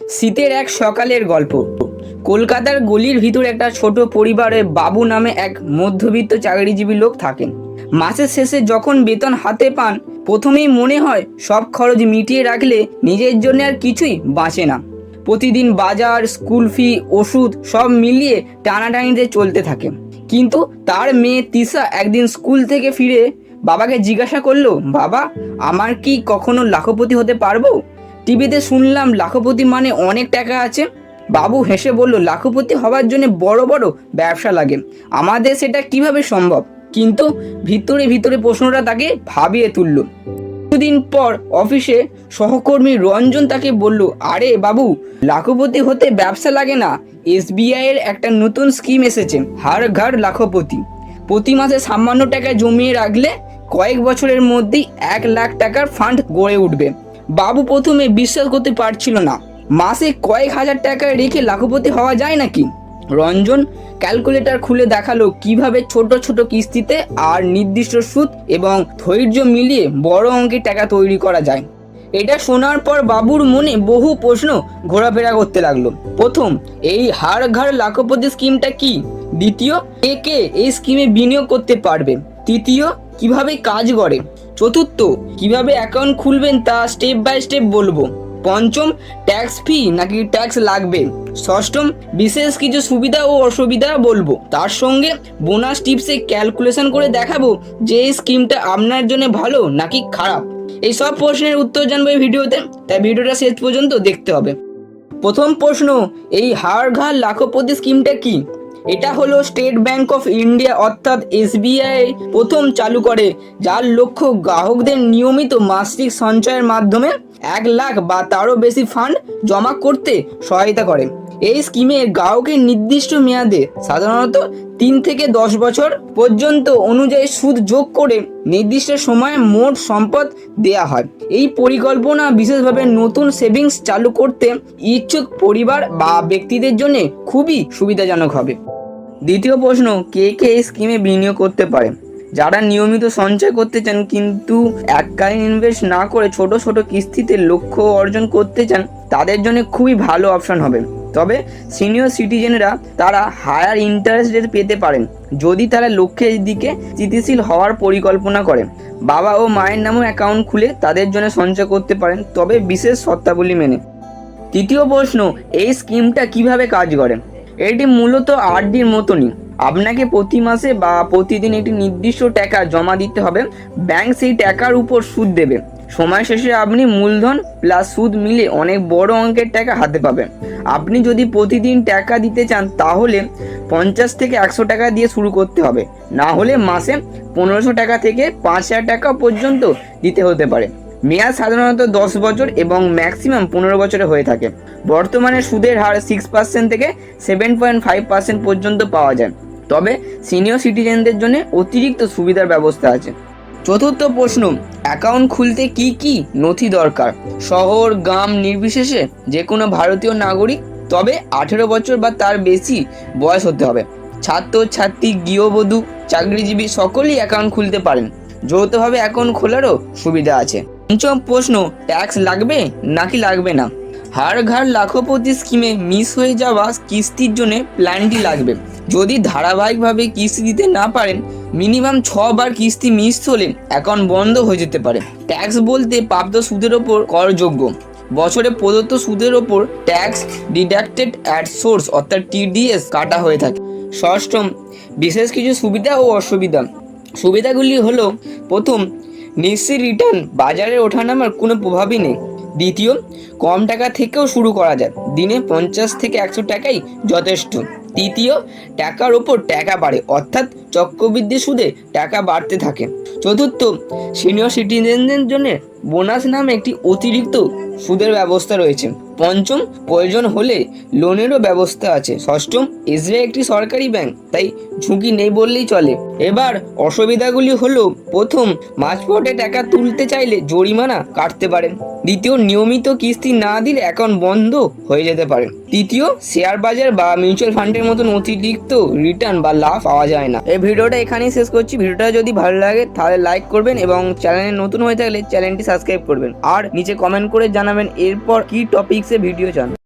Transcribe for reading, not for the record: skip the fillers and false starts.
শীতের এক সকালের গল্প। কলকাতার গলির ভিতর একটা ছোট পরিবারে বাবু নামে এক মধ্যবিত্ত চাকরিজীবী লোক থাকেন। মাসের শেষে যখন বেতন হাতে পান, প্রথমেই মনে হয় সব খরচ মিটিয়ে রাখলে নিজের জন্য আর কিছুই বাঁচে না। প্রতিদিন বাজার, স্কুল ফি, ওষুধ সব মিলিয়ে টানাটানিতে চলতে থাকে। কিন্তু তার মেয়ে তিশা একদিন স্কুল থেকে ফিরে বাবাকে জিজ্ঞাসা করলো, বাবা, আমার কি কখনো লাখপতি হতে পারবো? টিভিতে শুনলাম লাখপতি মানে অনেক টাকা আছে। বাবু হেসে বলল, লাখপতি হওয়ার জন্য বড় বড় ব্যবসা লাগে, আমাদের সেটা কিভাবে সম্ভব? কিন্তু ভিতরে ভিতরে প্রশ্নটা তাকে ভাবিয়ে তুলল। কিছুদিন পর অফিসে সহকর্মী রঞ্জন তাকে বলল, আরে বাবু, লাখপতি হতে ব্যবসা লাগে না, SBI এর একটা নতুন স্কিম এসেছে, হার ঘর লাখপতি। প্রতি মাসে সামান্য টাকা জমিয়ে রাখলে কয়েক বছরের মধ্যেই 1 লাখ টাকার ফান্ড গড়ে উঠবে। বাবু প্রথমে বিশ্বাস করতে পারছিল না, মাসে কয়েক হাজার টাকা রেখে লাখপতি হওয়া যায় নাকি? রঞ্জন ক্যালকুলেটর খুলে দেখালো কিভাবে ছোট ছোট কিস্তিতে আর নির্দিষ্ট সুদ এবং ধৈর্য মিলিয়ে বড় অঙ্কের টাকা তৈরি করা যায়। এটা শোনার পর বাবুর মনে বহু প্রশ্ন ঘোরাফেরা করতে লাগলো। প্রথম, এই হার ঘর লাখপতি স্কিমটা কি? দ্বিতীয়, কে কে এই স্কিমে বিনিয়োগ করতে পারবে? তৃতীয়, কিভাবে কাজ করে? চতুর্থ, কিভাবে অ্যাকাউন্ট খুলবেন তা স্টেপ বাই স্টেপ বলবো। পঞ্চম, ট্যাক্স ফি নাকি ট্যাক্স লাগবে? ষষ্ঠম, বিশেষ কিছু সুবিধা ও অসুবিধা বলবো। তার সঙ্গে বোনাস টিপসে ক্যালকুলেশন করে দেখাবো যে এই স্কিমটা আপনার জন্য ভালো নাকি খারাপ। এই সব প্রশ্নের উত্তর জানবো এই ভিডিওতে, তাই ভিডিওটা শেষ পর্যন্ত দেখতে হবে। প্রথম প্রশ্ন, এই হার ঘর লাখপতি স্কিমটা কি? এটা হলো স্টেট ব্যাংক অফ ইন্ডিয়া অর্থাৎ SBI প্রথম চালু করে, যার লক্ষ্য গ্রাহকদের নিয়মিত মাসিক সঞ্চয়ের মাধ্যমে 1 লাখ বা তারও বেশি ফান্ড জমা করতে সহায়তা করে। এই স্কিমে গ্রাহকের নির্দিষ্ট মেয়াদে, সাধারণত 3 থেকে 10 বছর পর্যন্ত অনুযায়ী সুদ যোগ করে নির্দিষ্ট সময়ে মোট সম্পদ দেয়া হয়। এই পরিকল্পনা বিশেষভাবে নতুন সেভিংস চালু করতে ইচ্ছুক পরিবার বা ব্যক্তিদের জন্য খুবই সুবিধাজনক হবে। দ্বিতীয় প্রশ্ন, কে কে এই স্কিমে বিনিয়োগ করতে পারে? যারা নিয়মিত সঞ্চয় করতে চান কিন্তু এককালীন ইনভেস্ট না করে ছোট ছোট কিস্তিতে লক্ষ্য অর্জন করতে চান, তাদের জন্য খুবই ভালো অপশন হবে। তবে সিনিয়র সিটিজেনরা তারা হায়ার ইন্টারেস্ট রেট পেতে পারেন যদি তারা লক্ষ্যের দিকে স্থিতিশীল হওয়ার পরিকল্পনা করেন। বাবা ও মায়ের নামেও অ্যাকাউন্ট খুলে তাদের জন্য সঞ্চয় করতে পারেন, তবে বিশেষ শর্তাবলী মেনে। তৃতীয় প্রশ্ন, এই স্কিমটা কিভাবে কাজ করে? এটি মূলত RDর মতনই। আপনাকে প্রতি মাসে বা প্রতিদিন একটি নির্দিষ্ট টাকা জমা দিতে হবে। ব্যাংক সেই টাকার উপর সুদ দেবে। সময় শেষে আপনি মূলধন প্লাস সুদ মিলে অনেক বড় অঙ্কের টাকা হাতে পাবেন। আপনি যদি প্রতিদিন টাকা দিতে চান তাহলে 50 থেকে 100 টাকা দিয়ে শুরু করতে হবে, না হলে মাসে 1500 টাকা থেকে 5000 টাকা পর্যন্ত দিতে হতে পারে। মেয়াদ সাধারণত 10 বছর এবং ম্যাক্সিমাম 15 বছরে হয়ে থাকে। বর্তমানে সুদের হার 6% থেকে 7.5% পর্যন্ত পাওয়া যায়, তবে সিনিয়র সিটিজেনদের জন্য অতিরিক্ত সুবিধার ব্যবস্থা আছে। চতুর্থ প্রশ্ন, অ্যাকাউন্ট খুলতে কি কি নথি দরকার? শহর গ্রাম নির্বিশেষে যে কোনো ভারতীয় নাগরিক, তবে 18 বছর বা তার বেশি বয়স হতে হবে। ছাত্র ছাত্রী, গৃহবধূ, চাকরিজীবী সকলেই অ্যাকাউন্ট খুলতে পারেন। যৌথভাবে অ্যাকাউন্ট খোলারও সুবিধা আছে। পঞ্চম প্রশ্ন, ট্যাক্স লাগবে নাকি লাগবে না? হার ঘর লাখপতি স্কিমে মিস হয়ে যাওয়া কিস্তির জন্য প্ল্যানটি লাগবে। যদি ধারাবাহিকভাবে কিস্তি দিতে না পারেন, মিনিমাম 6 বার কিস্তি মিস হলে অ্যাকাউন্ট বন্ধ হয়ে যেতে পারে। ট্যাক্স বলতে প্রাপ্ত সুদের ওপর করযোগ্য। বছরে প্রদত্ত সুদের ওপর ট্যাক্স ডিডাক্টেড অ্যাট সোর্স অর্থাৎ TDS কাটা হয়ে থাকে। ষষ্ঠম, বিশেষ কিছু সুবিধা ও অসুবিধা। সুবিধাগুলি হলো, প্রথম, নিশ্চিত রিটার্ন, বাজারের ওঠানামার কোনো প্রভাবই নেই। দ্বিতীয়, কম টাকা থেকেও শুরু করা যায়, দিনে 50 থেকে 100 টাকাই যথেষ্ট। তৃতীয়, টাকার ওপর টাকা বাড়ে অর্থাৎ চক্রবৃদ্ধি সুদে টাকা বাড়তে থাকে। চতুর্থ, সিনিয়র সিটিজেনদের জন্য বোনাস নামে একটি অতিরিক্ত সুদের ব্যবস্থা রয়েছে। পঞ্চম, প্রয়োজন হলে লোনেরও ব্যবস্থা আছে। ষষ্ঠম, SBI একটি সরকারি ব্যাংক, তাই ঝুঁকি নেই বললেই চলে। এবার অসুবিধাগুলি হলো, প্রথম, মাঝপথে টাকা তুলতে চাইলে জরিমানা কাটতে পারেন। দ্বিতীয়, নিয়মিত কিস্তি না দিলে অ্যাকাউন্ট বন্ধ হয়ে যেতে পারে। তৃতীয়, শেয়ার বাজার বা মিউচুয়াল ফান্ডের মতন অতিরিক্ত রিটার্ন বা লাভ পাওয়া যায় না। এই ভিডিওটা এখানেই শেষ করছি। ভিডিওটা যদি ভালো লাগে তাহলে লাইক করবেন এবং চ্যানেলে নতুন হয়ে থাকলে চ্যানেলটি সাবস্ক্রাইব করবেন, আর নিচে কমেন্ট করে জানাবেন এরপর কি টপিকসে ভিডিও চান।